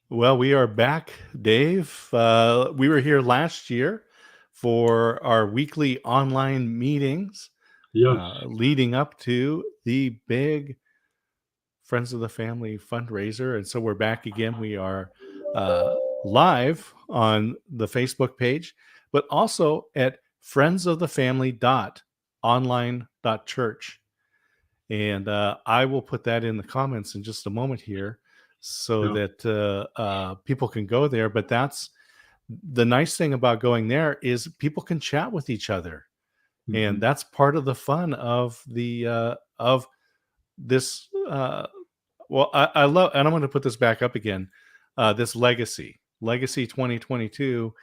Well, we are back, Dave. We were here last year for our weekly online meetings Yes. leading up to the big Friends of the Family fundraiser. And so we're back again. We are live on the Facebook page, but also at friendsofthefamily.online.church. And I will put that in the comments in just a moment here so Yeah. that people can go there. But that's the nice thing about going there is people can chat with each other. And Mhm. that's part of the fun of the of this. Well, I love, and I'm going to put this back up again. This legacy 2022,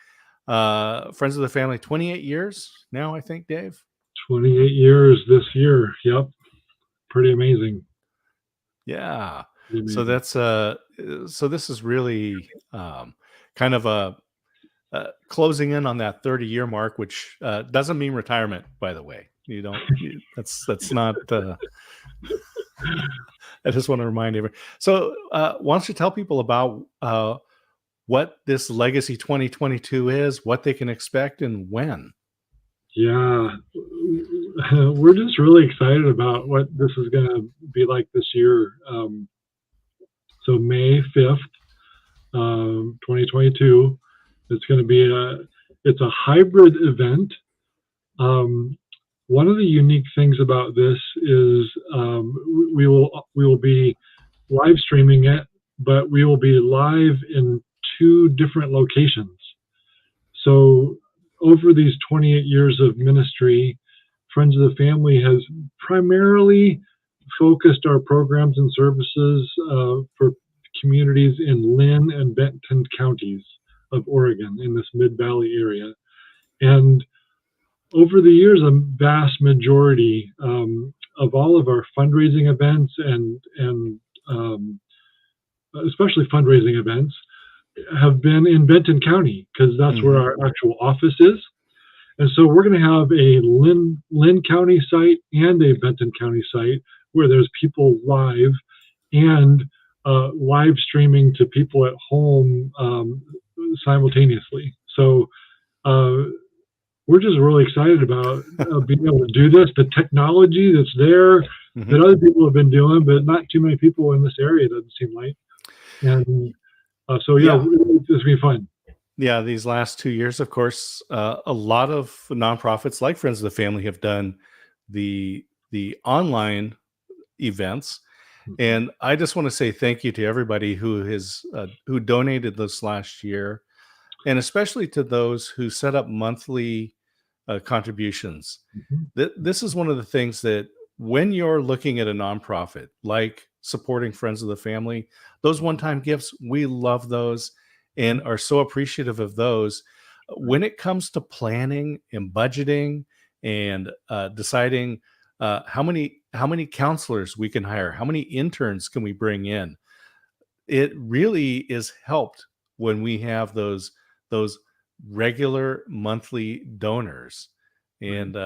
Friends of the Family, 28 years now, I think, Dave. 28 years this year. Yep. Pretty amazing. Yeah. Pretty So amazing. that's so this is really kind of a closing in on that 30-year mark, which doesn't mean retirement, by the way. You don't. That's not. I just want to remind everyone. So why don't you tell people about what this Legacy 2022 is, what they can expect, and when? Yeah. We're just really excited about what this is going to be like this year. So May 5th, 2022, it's going to be it's a hybrid event. One of the unique things about this is we will be live streaming it, but we will be live in two different locations. So over these 28 years of ministry, Friends of the Family has primarily focused our programs and services for communities in Lynn and Benton counties of Oregon in this Mid Valley area. And over the years, a vast majority of all of our fundraising events and especially fundraising events have been in Benton County because that's where Mm-hmm. our actual office is. And so we're going to have a Lynn County site and a Benton County site where there's people live and live streaming to people at home simultaneously. So uh, we're just really excited about being able to do this. The technology that's there Mm-hmm. that other people have been doing, but not too many people in this area, doesn't seem like. And so, yeah, Yeah. it's going to be fun. Yeah, these last 2 years, of course, a lot of nonprofits like Friends of the Family have done the online events, Mhm. and I just want to say thank you to everybody who donated this last year, and especially to those who set up monthly contributions. Mhm. This is one of the things that when you're looking at a nonprofit like supporting Friends of the Family, those one-time gifts, we love those and are so appreciative of those. When it comes to planning and budgeting and deciding how many counselors we can hire, how many interns can we bring in, it really is helped when we have those regular monthly donors. Right. And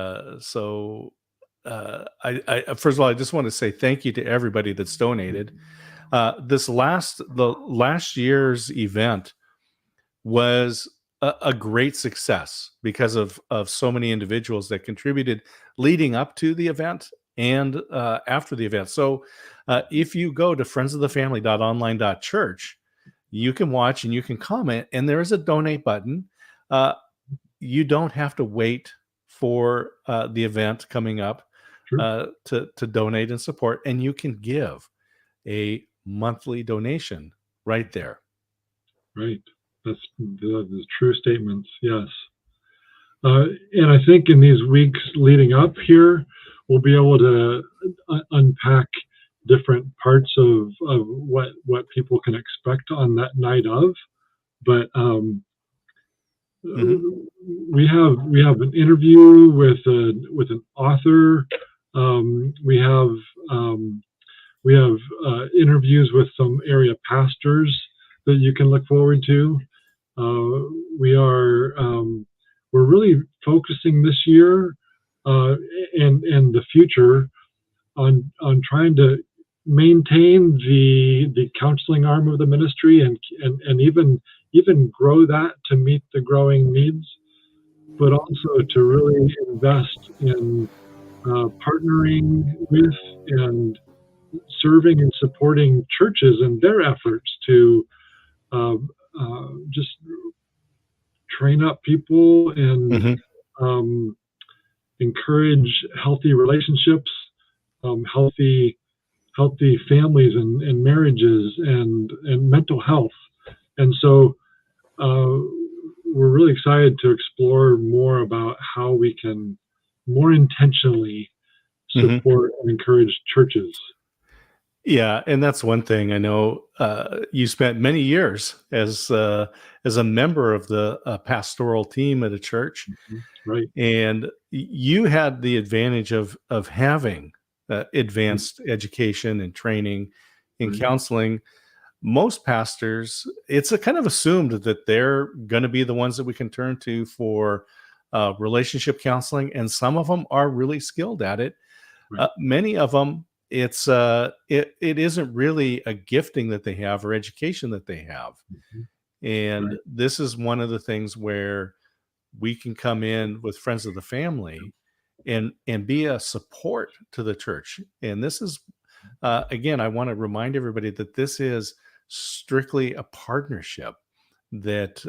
so I first of all, I just want to say thank you to everybody that's donated. The last year's event was a great success because of so many individuals that contributed leading up to the event and after the event. So if you go to friendsofthefamily.online.church, you can watch and you can comment, and there is a donate button. Uh, you don't have to wait for the event coming up Sure. to donate and support, and you can give a monthly donation right there. Right. That's true statements. Yes. And I think in these weeks leading up here, we'll be able to unpack different parts of what people can expect on that night of. But Mm-hmm. we have an interview with an author. We have interviews with some area pastors that you can look forward to. Uh, we are we're really focusing this year and the future on trying to maintain the counseling arm of the ministry and even grow that to meet the growing needs, but also to really invest in partnering with and serving and supporting churches in their efforts to just train up people and Hmm. encourage healthy relationships, healthy families and marriages and mental health. And so we're really excited to explore more about how we can more intentionally Hmm. support and encourage churches. Yeah, and that's one thing I know. You spent many years as a member of the pastoral team at a church, Right. and you had the advantage of having Right. advanced education and training in Right. counseling. Most pastors, it's a kind of assumed that they're going to be the ones that we can turn to for relationship counseling, and some of them are really skilled at it. Right. Many of them, it isn't really a gifting that they have or education that they have, and Right. this is one of the things where we can come in with friends of the family and be a support to the church. And this is again, I want to remind everybody that this is strictly a partnership, that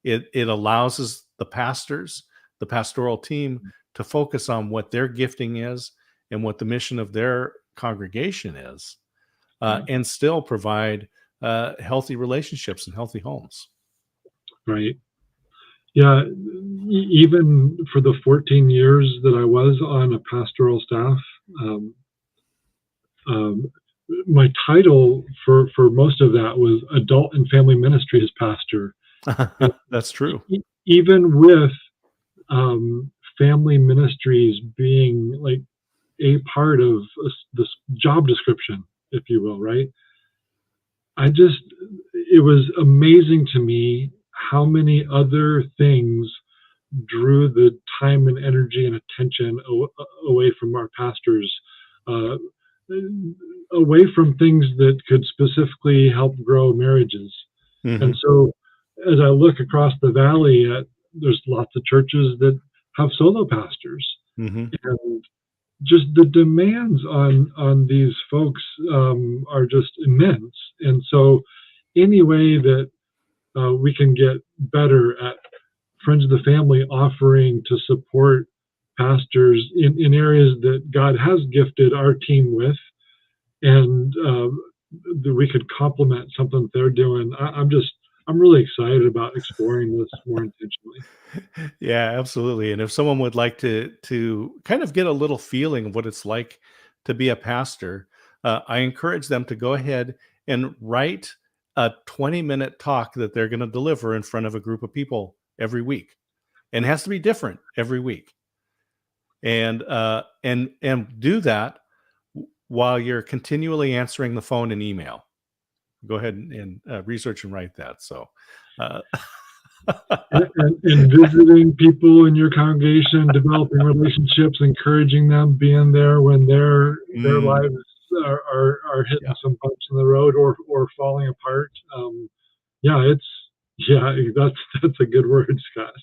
it allows us, the pastors, the pastoral team, to focus on what their gifting is and what the mission of their congregation is, Right. and still provide healthy relationships and healthy homes. Right. Yeah. Even for the 14 years that I was on a pastoral staff, um, um, my title for most of that was adult and family ministries pastor. And That's true. even with family ministries being like a part of this job description, if you will, right? It was amazing to me how many other things drew the time and energy and attention away from our pastors, uh, away from things that could specifically help grow marriages. And Hmm. so, as I look across the valley, there's lots of churches that have solo pastors, Hmm. and just the demands on these folks are just immense. And so, any way that we can get better at Friends of the Family offering to support pastors in areas that God has gifted our team with, and that we could complement something that they're doing. I'm really excited about exploring this more intentionally. Yeah, absolutely. And if someone would like to kind of get a little feeling of what it's like to be a pastor, I encourage them to go ahead and write a 20-minute talk that they're going to deliver in front of a group of people every week, and it has to be different every week. And do that while you're continually answering the phone and email. Go ahead and research and write that. So. Uh, And visiting people in your congregation, developing relationships, encouraging them, being there when their mm, lives are hitting yeah. some bumps in the road or falling apart. Yeah, that's a good word, Scott.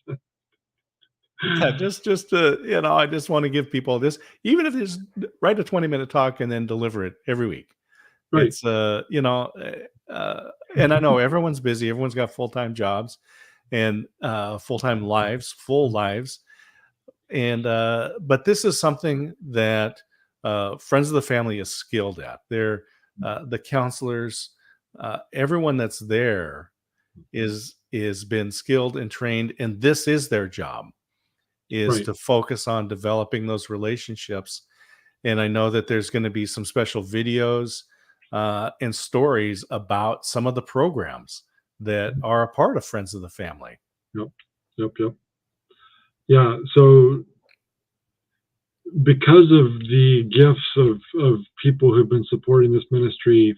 Yeah, just I just want to give people this, even if it's write a 20-minute talk and then deliver it every week. Right. It's and I know everyone's busy, everyone's got full-time jobs and full-time lives, full lives. And but this is something that Friends of the Family is skilled at. They're the counselors, everyone that's there is been skilled and trained, and this is their job, is Right. to focus on developing those relationships. And I know that there's going to be some special videos and stories about some of the programs that are a part of Friends of the Family. Yep. Yep. Yeah. So because of the gifts of people who've been supporting this ministry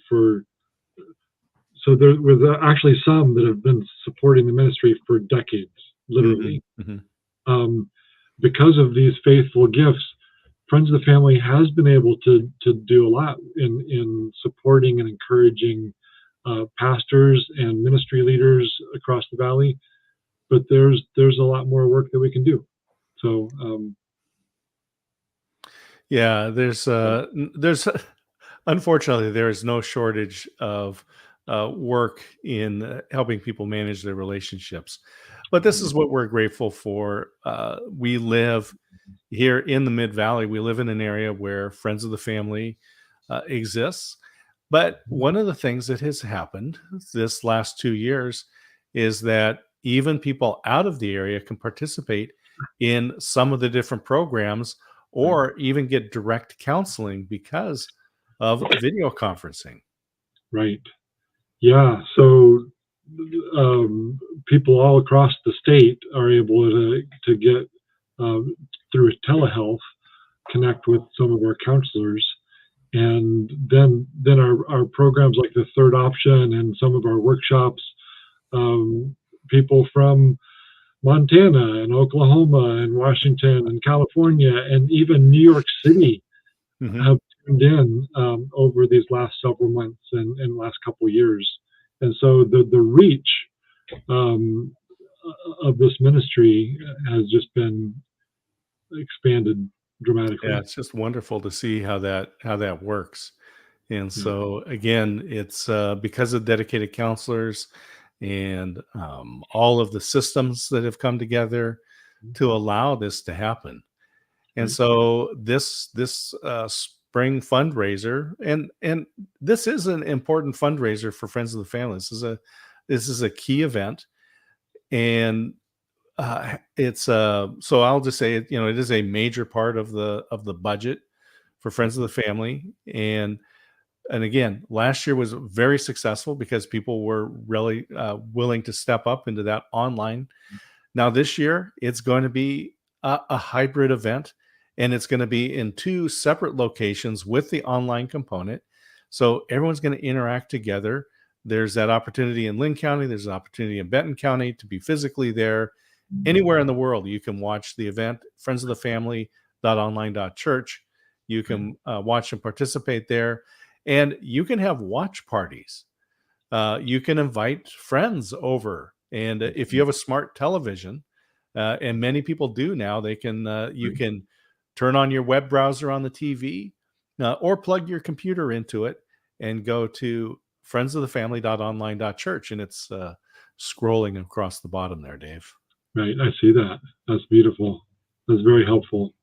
there was actually some that have been supporting the ministry for decades, Hmm. literally. Hmm. Um, because of these faithful gifts, Friends of the Family has been able to do a lot in supporting and encouraging pastors and ministry leaders across the valley, but there's a lot more work that we can do. So Yeah, there's unfortunately there is no shortage of work in helping people manage their relationships. But this is what we're grateful for. We live here in the Mid Valley. We live in an area where Friends of the Family exists. But one of the things that has happened this last 2 years is that even people out of the area can participate in some of the different programs or even get direct counseling because of video conferencing. right, yeah. So people all across the state are able to get um, through telehealth connect with some of our counselors, and then our programs like the Third Option and some of our workshops, people from Montana and Oklahoma and Washington and California and even New York City Mhm. have tuned in over these last several months and last couple of years. And so the reach um, of this ministry has just been expanded Yeah, dramatically. it's just wonderful to see how that works. And Yeah. so again, it's because of dedicated counselors and all of the systems that have come together to allow this to happen. And Right. so this spring fundraiser, and this is an important fundraiser for Friends of the Family. This is a key event, and it's so I'll just say it. It is a major part of the budget for Friends of the Family, and again, last year was very successful because people were really willing to step up into that online. Now, this year, it's going to be a hybrid event, and it's going to be in two separate locations with the online component. So everyone's going to interact together. There's that opportunity in Lynn County, there's an opportunity in Benton County to be physically there. Anywhere in the world, you can watch the event, friends of the family.online.church. You can watch and participate there, and you can have watch parties. You can invite friends over, and if you have a smart television, and many people do now, you Right. can turn on your web browser on the TV, or plug your computer into it and go to friendsofthefamily.online.church, and it's scrolling across the bottom there, Dave. Right. I see that. That's beautiful. That's very helpful.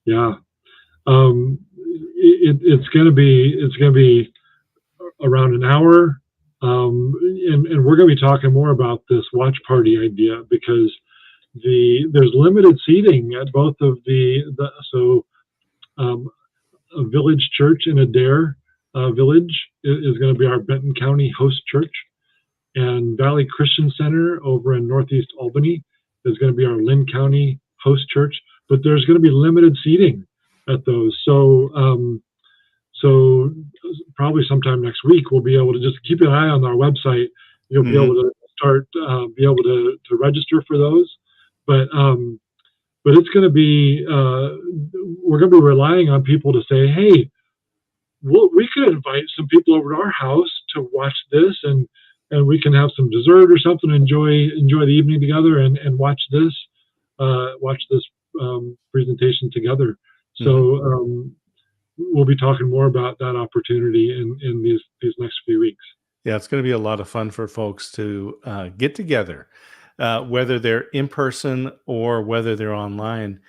Yeah. It's going to be around an hour, and we're going to be talking more about this watch party idea because there's limited seating at both of the so um, a village church in Adair Village is going to be our Benton County host church, and Valley Christian Center over in Northeast Albany is going to be our Lynn County host church. But there's going to be limited seating at those, so probably sometime next week we'll be able to just keep an eye on our website. You'll be able Mhm. to start be able to register for those, but it's going to be we're going to be relying on people to say, hey, we could invite some people over to our house to watch this, and we can have some dessert or something, enjoy the evening together, and watch this presentation together. Mhm. So we'll be talking more about that opportunity in these next few weeks. Yeah, it's going to be a lot of fun for folks to get together, whether they're in person or whether they're online.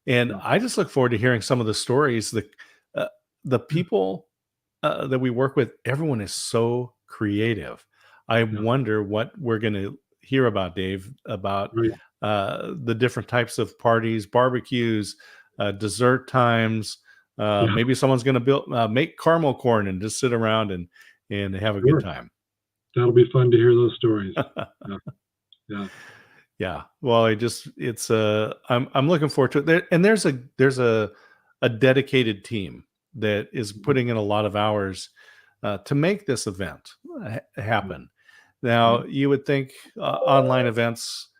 And Yeah, I just look forward to hearing some of the stories. The people that we work with, everyone is so creative. I yeah, wonder what we're going to hear about, Dave, about right, the different types of parties, barbecues, dessert times. yeah, Maybe someone's going to make caramel corn and just sit around and have a good sure. time. That'll be fun to hear those stories. Yeah, yeah, Yeah. Well, I'm looking forward to it. And there's a dedicated team that is putting in a lot of hours to make this event happen. Now, right, you would think online events,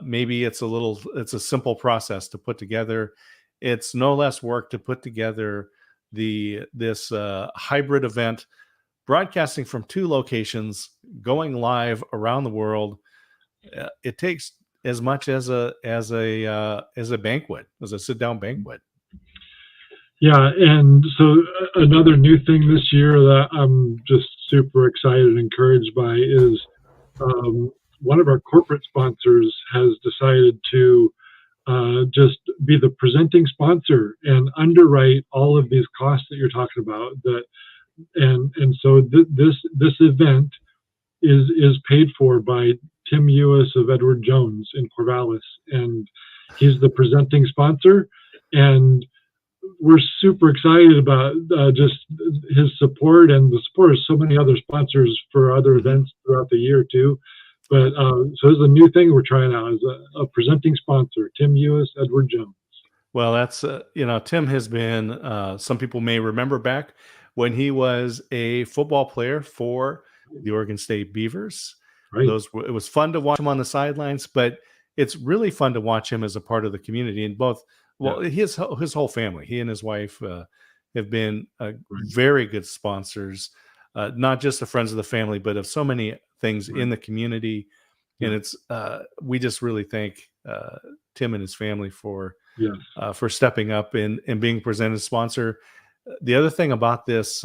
maybe it's a simple process to put together, it's no less work to put together this hybrid event, broadcasting from 2 locations, going live around the world. It takes as much as a banquet, as a sit down banquet. Yeah, and so another new thing this year that I'm just super excited and encouraged by is one of our corporate sponsors has decided to just be the presenting sponsor and underwrite all of these costs that you're talking about. So this event is paid for by Tim Ewis of Edward Jones in Corvallis, and he's the presenting sponsor. And we're super excited about just his support and the support of so many other sponsors for other events throughout the year too. But so this is a new thing we're trying out, as a presenting sponsor, Tim Ewis, Edward Jones. Well, that's Tim has been. Some people may remember back when he was a football player for the Oregon State Beavers. Right. It was fun to watch him on the sidelines, but it's really fun to watch him as a part of the community. And both, his whole family, he and his wife have been very good sponsors, not just the friends of the family, but of so many things in the community. And it's we just really thank Tim and his family for stepping up and being presented sponsor. The other thing about this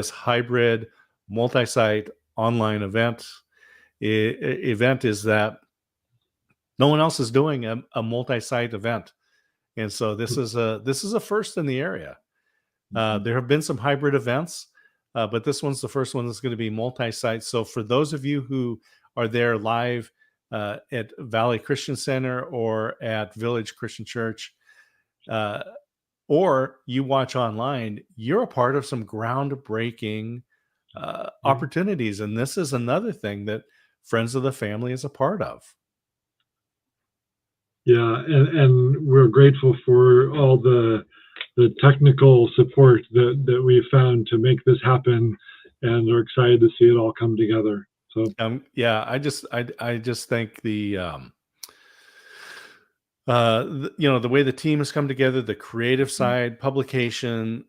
hybrid multi-site online event is that no one else is doing a multi-site event, and so this is a first in the area. There have been some hybrid events, but this one's the first one that's going to be multi-site. So for those of you who are there live at Valley Christian Center or at Village Christian Church, or you watch online, you're a part of some groundbreaking opportunities. And this is another thing that Friends of the Family is a part of. Yeah, and we're grateful for all the technical support that we found to make this happen, and are excited to see it all come together. So I just think the way the team has come together, the creative side, publication,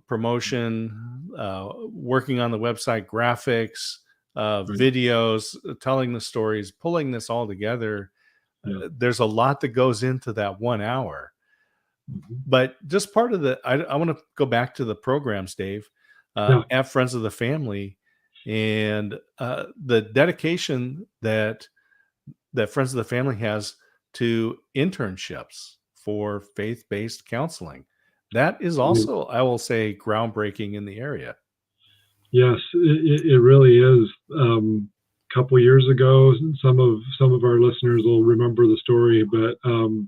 promotion, working on the website, graphics, videos, telling the stories, pulling this all together. There's a lot that goes into that 1 hour. But just part of I want to go back to the programs, Dave, at Friends of the Family, and the dedication that Friends of the Family has to internships for faith-based counseling. That is also, I will say, groundbreaking in the area. Yes, it really is. A couple years ago, some of our listeners will remember the story, but a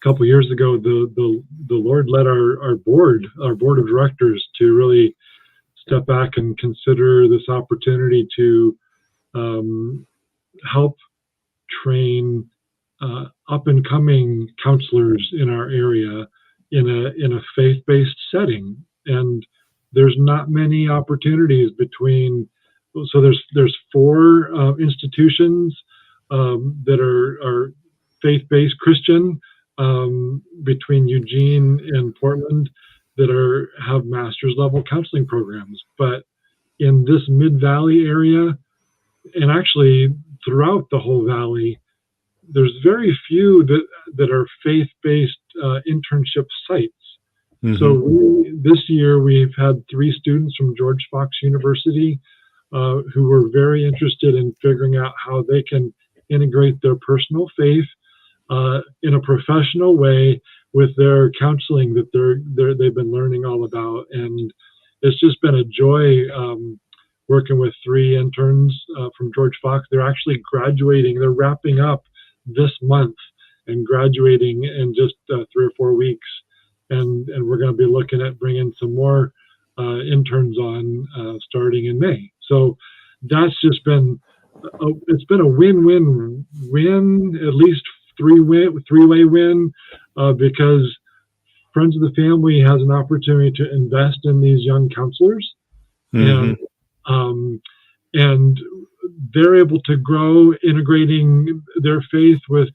couple years ago, the Lord led our board of directors to really step back and consider this opportunity to help train up and coming counselors in our area in a faith-based setting. And there's not many opportunities between. So there's 4 institutions that are faith-based Christian between Eugene and Portland that have master's level counseling programs. But in this Mid-Valley area, and actually throughout the whole valley, there's very few that are faith-based internship sites. So this year we've had 3 students from George Fox University who were very interested in figuring out how they can integrate their personal faith in a professional way with their counseling that they've been learning all about. And it's just been a joy working with 3 interns from George Fox. They're actually graduating. They're wrapping up this month and graduating in just 3 or 4 weeks. And we're going to be looking at bringing some more interns on starting in May. So that's just been it's been a win-win-win, at least three-way win, because Friends of the Family has an opportunity to invest in these young counselors, and they're able to grow, integrating their faith with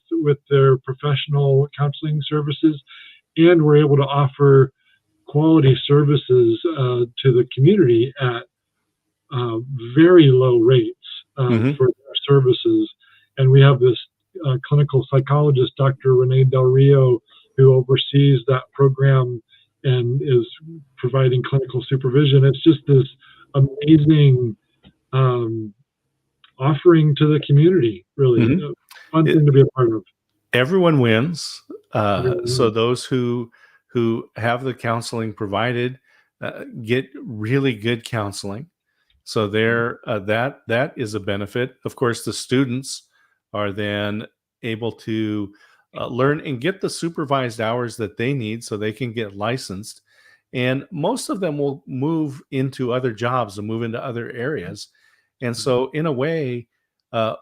their professional counseling services. and we're able to offer quality services to the community at very low rates Hmm. for their services. And we have this clinical psychologist, Dr. Renee Del Rio, who oversees that program and is providing clinical supervision. It's just this amazing offering to the community, really. Hmm. A fun thing to be a part of. Everyone wins. So Everyone. those who have the counseling provided get really good counseling. So there, that is a benefit. Of course, the students are then able to learn and get the supervised hours that they need, so they can get licensed. And most of them will move into other jobs and move into other areas. And so, in a way, uh,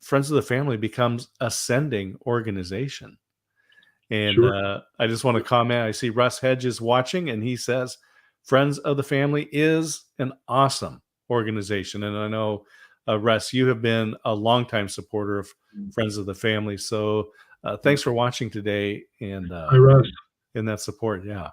Friends of the Family becomes a sending organization. And Sure. I just want to comment. I see Russ Hedges watching, and he says, Friends of the Family is an awesome organization. And I know, Russ, you have been a longtime supporter of Friends of the Family. So thanks for watching today and Hi, Russ. in that support. Yeah.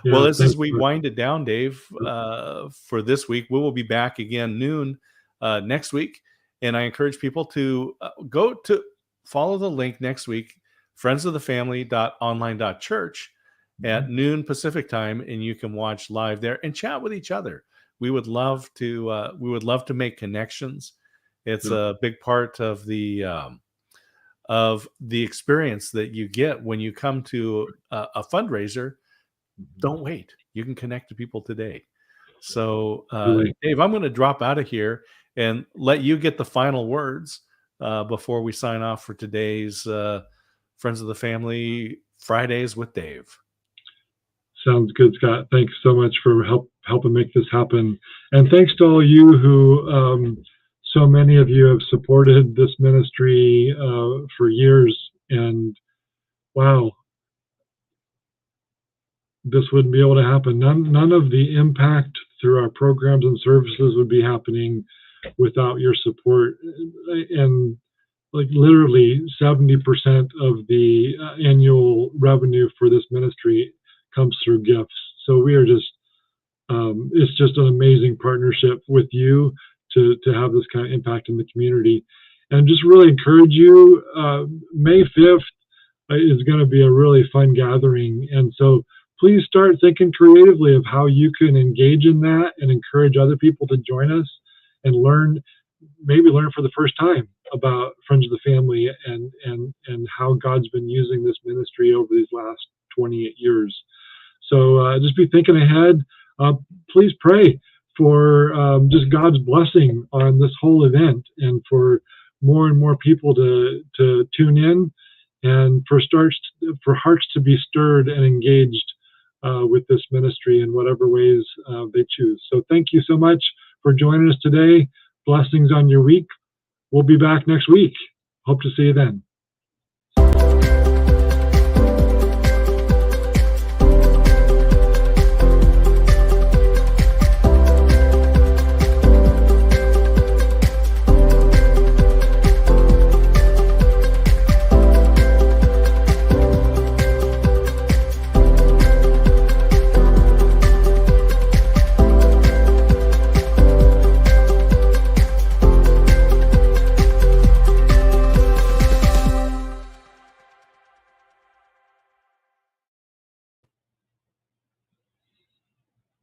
Well, Yeah, as thanks. we wind it down, Dave, for this week, we will be back again noon next week. And I encourage people to go to follow the link next week, friendsofthefamily.online.church at noon Pacific time, and you can watch live there and chat with each other. We would love to make connections. It's Yeah. a big part of the experience that you get when you come to a fundraiser. Don't wait. You can connect to people today. So, Really. Dave, I'm going to drop out of here and let you get the final words before we sign off for today's Friends of the Family Fridays with Dave. Sounds good, Scott. Thanks so much for helping make this happen. And thanks to all you who, so many of you have supported this ministry for years. And wow, this wouldn't be able to happen. None of the impact through our programs and services would be happening without your support. And like literally 70% of the annual revenue for this ministry comes through gifts. So we are just, it's just an amazing partnership with you to have this kind of impact in the community. And just really encourage you, May 5th is going to be a really fun gathering. And so please start thinking creatively of how you can engage in that and encourage other people to join us and maybe learn for the first time about Friends of the Family and how God's been using this ministry over these last 28 years. So just be thinking ahead. Please pray for just God's blessing on this whole event and for more and more people to tune in and for hearts to be stirred and engaged with this ministry in whatever ways they choose. So thank you so much for joining us today. Blessings on your week. We'll be back next week. Hope to see you then.